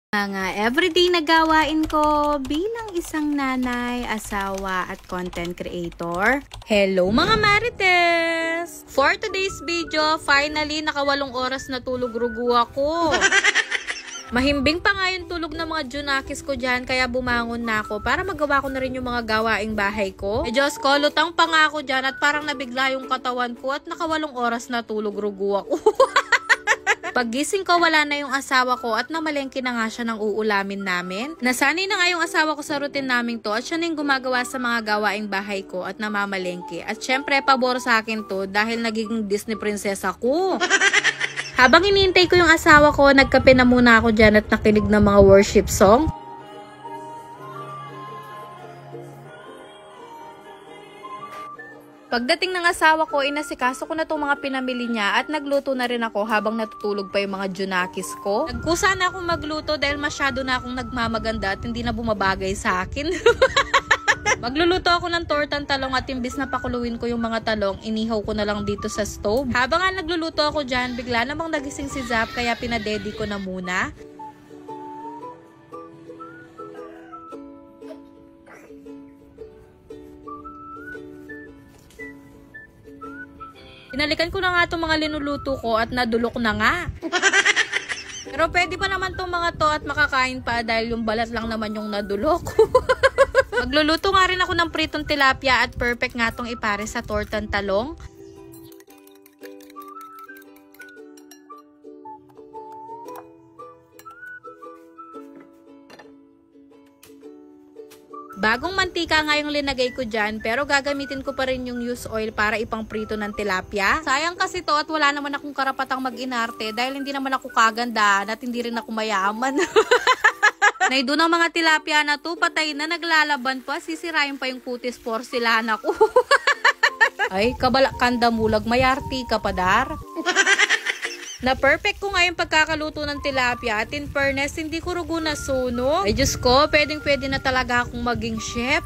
Mga everyday na gawain ko bilang isang nanay, asawa at content creator. Hello mga Marites! For today's video, finally naka8 oras na tulog rugo ako. Mahimbing pa nga yung tulog ng mga junakis ko dyan, kaya bumangon na ako para magawa ko na rin yung mga gawaing bahay ko. Diyos ko, lutang pa nga ako dyan at parang nabigla yung katawan ko at naka8 oras na tulog rugo ako. Paggising ko, wala na yung asawa ko at namalengke na nga siya ng uulamin namin. Nasanay na nga yung asawa ko sa routine namin to at siya na yung gumagawa sa mga gawaing bahay ko at namamalengke. At syempre, pabor sa akin to dahil nagiging Disney princess ako. Habang hinihintay ko yung asawa ko, nagkape na muna ako dyan at nakinig ng mga worship song. Pagdating ng asawa ko, inasikaso ko na itong mga pinamili niya at nagluto na rin ako habang natutulog pa yung mga junakis ko. Nagkusa na akong magluto dahil masyado na akong nagmamaganda at hindi na bumabagay sa akin. Magluluto ako ng tortang talong at imbis na pakuluin ko yung mga talong, inihaw ko na lang dito sa stove. Habang nga nagluluto ako dyan, bigla namang nagising si Zap kaya pinadedi ko na muna. Pinalikan ko na nga itong mga linuluto ko at nadulok na nga. Pero pwede pa naman itong mga to at makakain pa dahil yung balat lang naman yung nadulok. Magluluto nga rin ako ng pritong tilapia at perfect nga itong ipare sa tortang talong. Bagong mantika nga yung linagay ko dyan, pero gagamitin ko pa rin yung used oil para ipang prito ng tilapia. Sayang kasi to at wala naman akong karapatang mag-inarte dahil hindi naman ako kagandaan at hindi rin ako mayaman. Naido ng mga tilapia na to, patay na, naglalaban pa, sisirain pa yung kutis porcelana ko. Ay, kabalak kanda mulag, mayarti ka pa dar. Na perfect ko nga yung pagkakaluto ng tilapia at in fairness, hindi ko rugo na suno. Ay Diyos ko, pwedeng-pwede na talaga akong maging chef.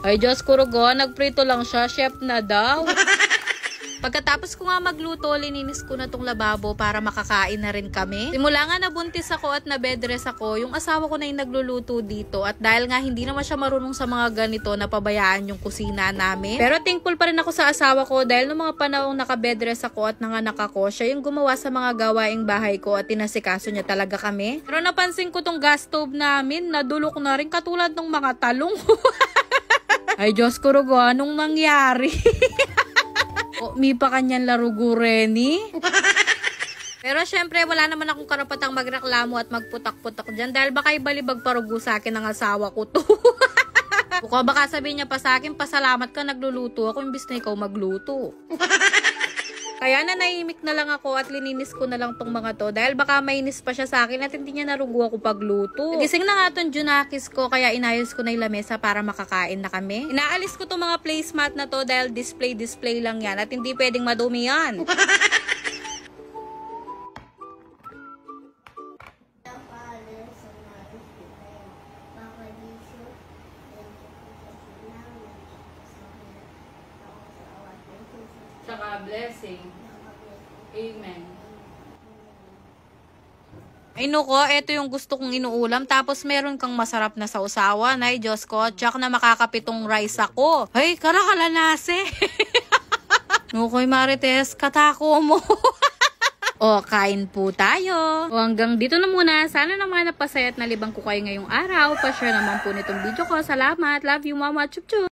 Ay Diyos ko rugo, nagprito lang siya, chef na daw. Pagkatapos ko nga magluto, lininis ko na tong lababo para makakain na rin kami. Simula nga nabuntis ako at nabedress ako, yung asawa ko na yung nagluluto dito. At dahil nga hindi naman siya marunong sa mga ganito, napabayaan yung kusina namin. Pero thankful pa rin ako sa asawa ko dahil nung mga panahong nakabedress ako at nanganak ako, siya yung gumawa sa mga gawaing bahay ko at tinasikaso niya talaga kami. Pero napansin ko tong gas stove namin, nadulok na rin katulad ng mga talong. Ay Diyos ko rugo, anong nangyari? O, may pa kanyan larugo reni. Pero syempre, wala naman akong karapatang magreklamo at magputak-putak dyan dahil baka ibalibag parugo sa akin ng asawa ko to. Buka baka sabihin niya pa sa akin, pasalamat ka nagluluto ako imbis na ikaw magluto. Kaya na naimik na lang ako at lininis ko na lang tong mga to dahil baka mainis pa siya sa akin at hindi niya narugo ako pagluto. Nagising na nga tong junakis ko kaya inayos ko na yung lamesa para makakain na kami. Inaalis ko tong mga placemat na to dahil display lang yan at hindi pwedeng madumi yan. Saka blessing. Amen. Ay nuko, eto yung gusto kong inuulam. Tapos meron kang masarap na sausawan. Ay Diyos ko, tsak na makakapitong rice ako. Ay, karakalanase. Nukoy Marites, katako mo. O, kain po tayo. O, hanggang dito na muna. Sana naman napasaya at nalibang ko kayo ngayong araw. Pa-share naman po nitong video ko. Salamat. Love you, mama. Chup chup.